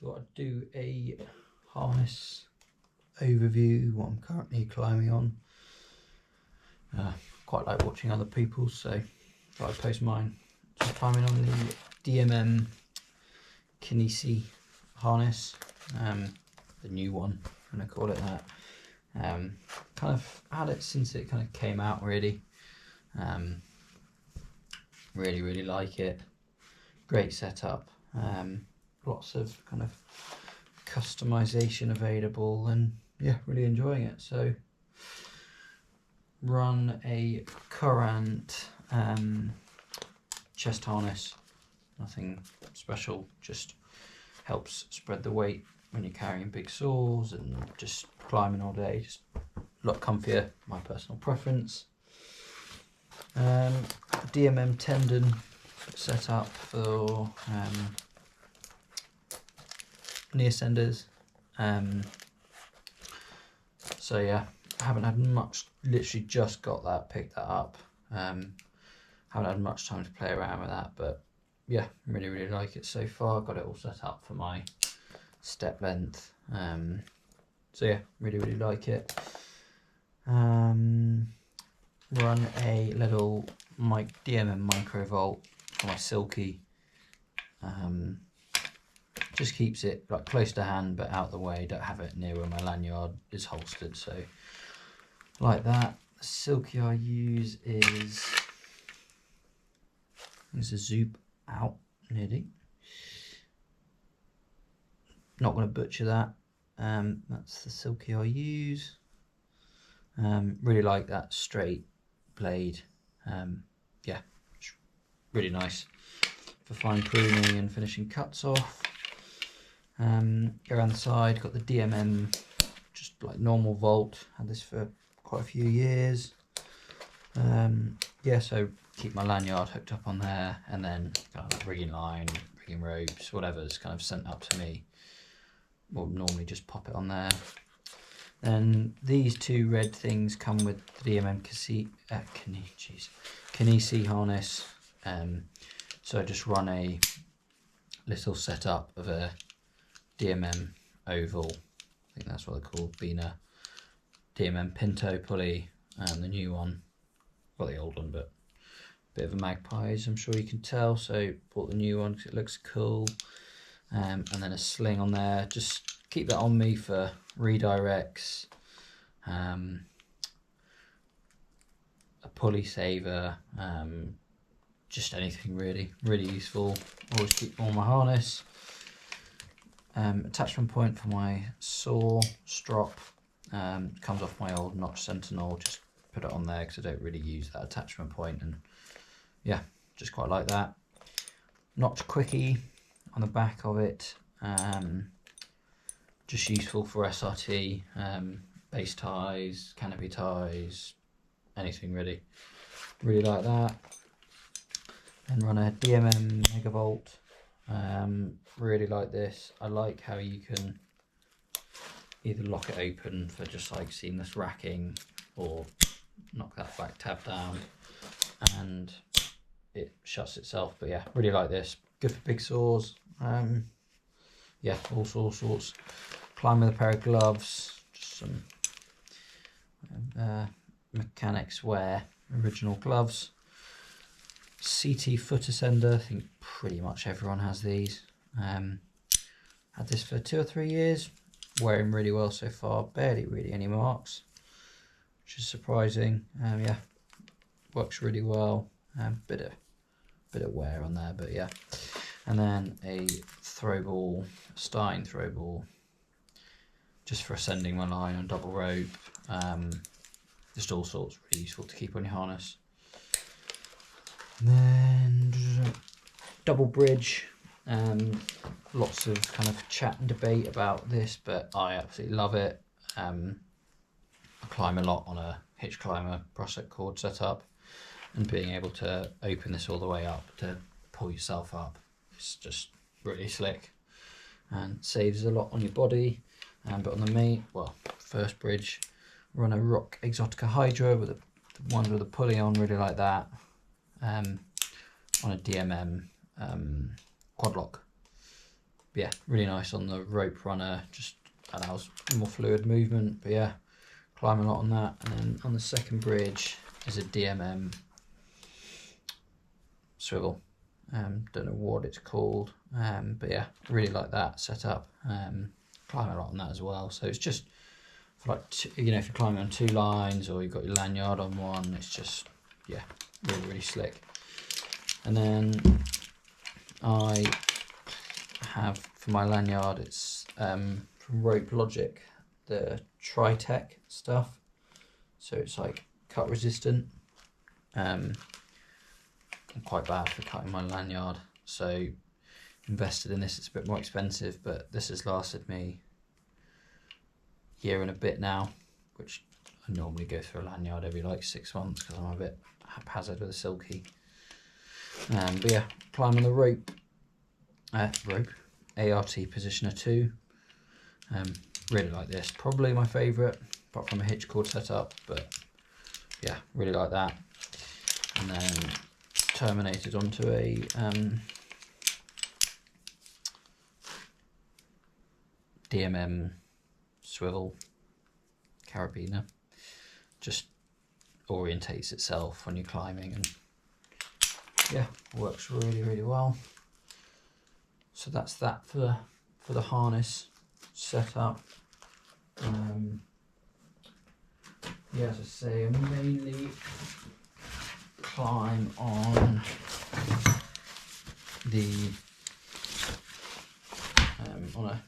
thought I'd do a harness overview, what I'm currently climbing on. Quite like watching other people, so thought I'd post mine. Just climbing on the DMM Kinisi harness, the new one, I'm going to call it that. Kind of had it since it kind of came out, really. Really like it. Great setup. Lots of kind of customization available, and yeah, really enjoying it. So run a current chest harness, nothing special, just helps spread the weight when you're carrying big saws and just climbing all day, just a lot comfier, my personal preference. DMM tendon set up for knee ascenders. So yeah, I haven't had much, literally just got that, picked that up. Haven't had much time to play around with that, but yeah, really like it so far. Got it all set up for my step length. So yeah, really like it. Run a little DMM micro volt for my silky. Just keeps it like close to hand but out the way. Don't have it near where my lanyard is holstered, so like that. The silky I use is a Zoop out nearly. Not going to butcher that. That's the silky I use. Really like that straight blade. Yeah, really nice for fine pruning and finishing cuts off. Go around the side, got the DMM, just like normal volt. Had this for quite a few years. Yeah, so keep my lanyard hooked up on there, and then kind of rigging line, rigging ropes, whatever's kind of sent up to me. We'll normally just pop it on there. Then these two red things come with the DMM Kinisi harness. So I just run a little setup of a DMM oval, I think that's what they're called, Bina DMM Pinto pulley, and the new one, well, the old one, but a bit of a magpie, as I'm sure you can tell. So bought the new one because it looks cool. And then a sling on there. Just keep that on me for redirects, a pulley saver, just anything really useful. Always keep on my harness. Attachment point for my saw strop, comes off my old Notch Sentinel. Just put it on there because I don't really use that attachment point, and yeah, just quite like that. Notch quickie on the back of it, just useful for SRT, base ties, canopy ties, anything really like that. And run a DMM Megavolt. Really like this. I like how you can either lock it open for just like seamless racking, or knock that back tab down and it shuts itself. But yeah, really like this. Good for big saws. Yeah, all sorts. Climb with a pair of gloves, just some mechanics wear original gloves. CT foot ascender, I think pretty much everyone has these. Had this for 2 or 3 years, wearing really well so far, barely really any marks, which is surprising. Yeah, works really well. Bit of wear on there, but yeah. And then a throw ball, Stein throw ball, just for ascending my line on double rope. Just all sorts, really useful to keep on your harness. And then double bridge. Lots of kind of chat and debate about this, but I absolutely love it. I climb a lot on a hitch climber Prospect cord setup, and being able to open this all the way up to pull yourself up, it's just really slick and saves a lot on your body. But on the first bridge, run a Rock Exotica Hydra with the ones with a pulley on, really like that. On a DMM quad lock. yeah, really nice on the rope runner, just allows more fluid movement. But yeah, climb a lot on that. And then on the second bridge is a DMM swivel. Don't know what it's called, but yeah, really like that setup. Climb a lot on that as well. So it's just for like, you know, if you're climbing on 2 lines or you've got your lanyard on one, it's just, yeah, really, really slick. And then I have for my lanyard, it's from Rope Logic, the Tri-Tech stuff. So it's like cut resistant. I'm quite bad for cutting my lanyard, so invested in this. It's a bit more expensive, but this has lasted me a year and a bit now, which I normally go through a lanyard every like 6 months because I'm a bit haphazard with a silky. But yeah, climb on the rope ART Positioner 2. Really like this, probably my favourite, apart from a hitch cord setup, but yeah, really like that. And then terminated onto a DMM swivel carabiner. Just orientates itself when you're climbing, and yeah, works really, really well. So that's that for the harness setup. Yeah, as I say, I mainly climb on the on a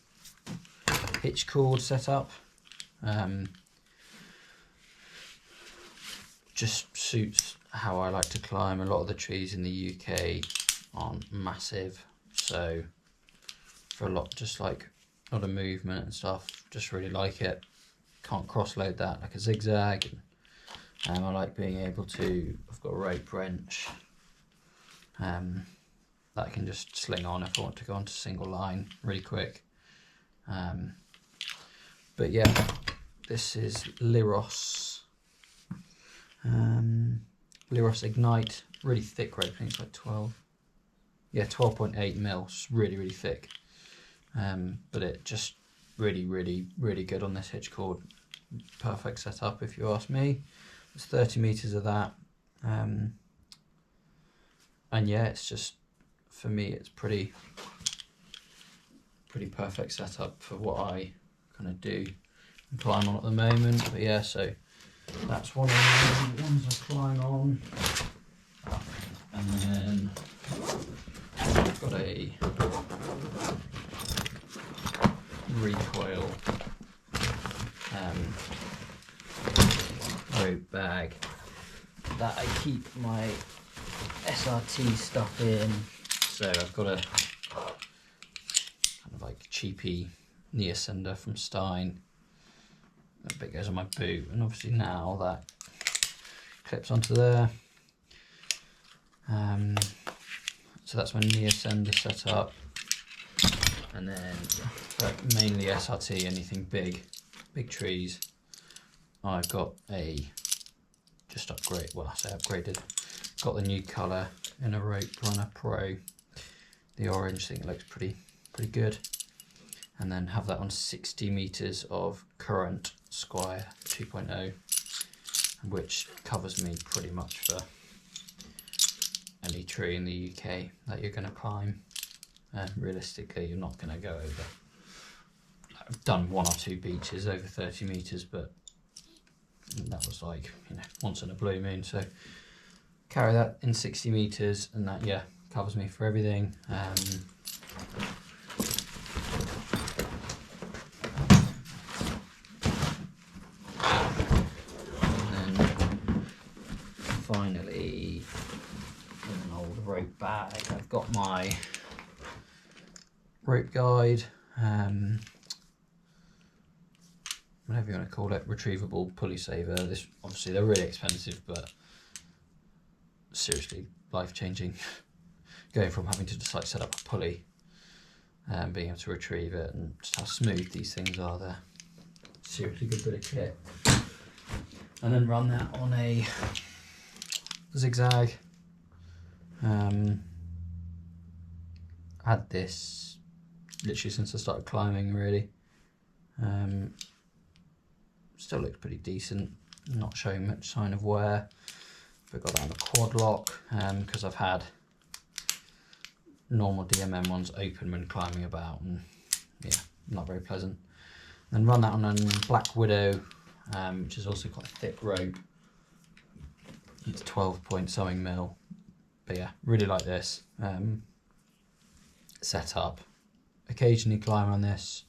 hitch cord setup. Just suits how I like to climb. A lot of the trees in the UK aren't massive, so for a lot, just like a lot of movement and stuff, just really like it. Can't cross load that like a zigzag. I like being able to, I've got a rope wrench that I can just sling on if I want to go onto single line really quick. But yeah, this is Liros Ignite, really thick rope. I think it's like 12.8 mils, really, really thick. But it just really, really, really good on this hitch cord. Perfect setup if you ask me. It's 30 meters of that. And yeah, it's just, for me, it's pretty perfect setup for what I kind of do and climb on at the moment. But yeah, so that's one of the ones I climb on. And then I've got a recoil rope bag that I keep my SRT stuff in. So I've got a kind of like cheapy knee ascender from Stein. That bit goes on my boot, and obviously now that clips onto there. So that's my knee ascender set up, and then mainly SRT, anything big trees. I've got a just upgrade. Well, I say upgraded. Got the new colour in a Rope Runner Pro. The orange, thing looks pretty good. And then have that on 60 meters of current Squire 2.0, which covers me pretty much for any tree in the UK that you're going to climb. Realistically, you're not going to go over. I've done 1 or 2 beaches over 30 meters, but that was like, you know, once in a blue moon. So carry that in 60 meters, and that, yeah, covers me for everything. Finally, in an old rope bag, I've got my rope guide, whatever you want to call it, retrievable pulley saver. This, obviously they're really expensive, but seriously life-changing. Going from having to just like set up a pulley and being able to retrieve it, and just how smooth these things are. They're seriously good bit of kit. And then run that on a zigzag. Had this literally since I started climbing really. Still looks pretty decent, not showing much sign of wear. But got that on the quad lock because I've had normal DMM ones open when climbing about, and yeah, not very pleasant. Then run that on a Black Widow, which is also quite a thick rope. It's 12 something mil, but yeah, really like this setup. Occasionally climb on this,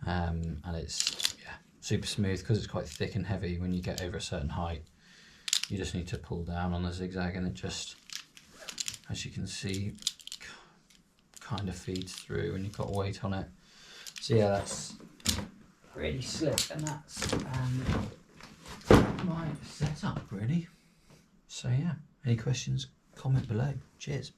and it's super smooth because it's quite thick and heavy. When you get over a certain height, you just need to pull down on the zigzag, and it just, as you can see, kind of feeds through when you've got weight on it. So yeah, that's really slick, and that's my setup really. So yeah, any questions, comment below. Cheers.